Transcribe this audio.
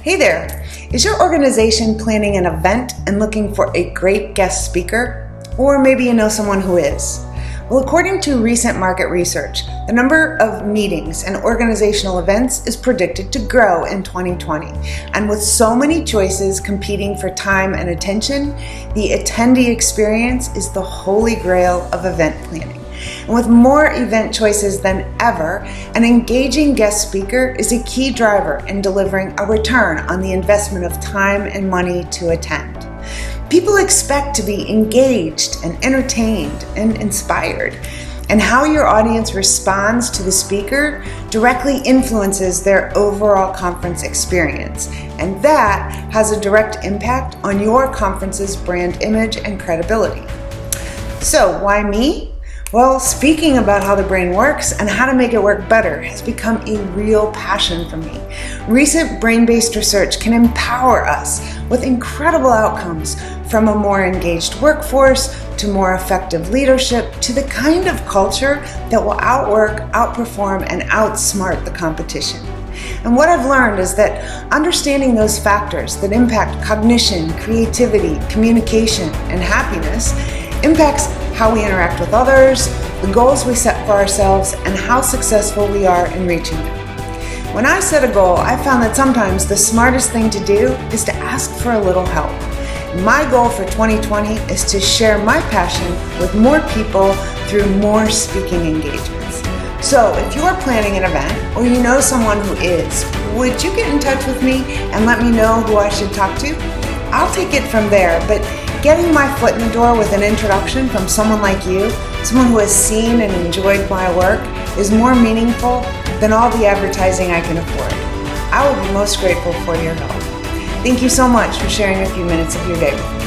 Hey there! Is your organization planning an event and looking for a great guest speaker? Or maybe you know someone who is. Well, according to recent market research, the number of meetings and organizational events is predicted to grow in 2020. And with so many choices competing for time and attention, the attendee experience is the holy grail of event planning. And with more event choices than ever, an engaging guest speaker is a key driver in delivering a return on the investment of time and money to attend. People expect to be engaged and entertained and inspired, and how your audience responds to the speaker directly influences their overall conference experience, and that has a direct impact on your conference's brand image and credibility. So why me? Well, speaking about how the brain works and how to make it work better has become a real passion for me. Recent brain-based research can empower us with incredible outcomes, from a more engaged workforce to more effective leadership to the kind of culture that will outwork, outperform, and outsmart the competition. And what I've learned is that understanding those factors that impact cognition, creativity, communication, and happiness impacts how we interact with others, the goals we set for ourselves, and how successful we are in reaching them. When I set a goal, I found that sometimes the smartest thing to do is to ask for a little help. My goal for 2020 is to share my passion with more people through more speaking engagements. So if you're planning an event or you know someone who is, would you get in touch with me and let me know who I should talk to? I'll take it from there, but getting my foot in the door with an introduction from someone like you, someone who has seen and enjoyed my work, is more meaningful than all the advertising I can afford. I will be most grateful for your help. Thank you so much for sharing a few minutes of your day with me.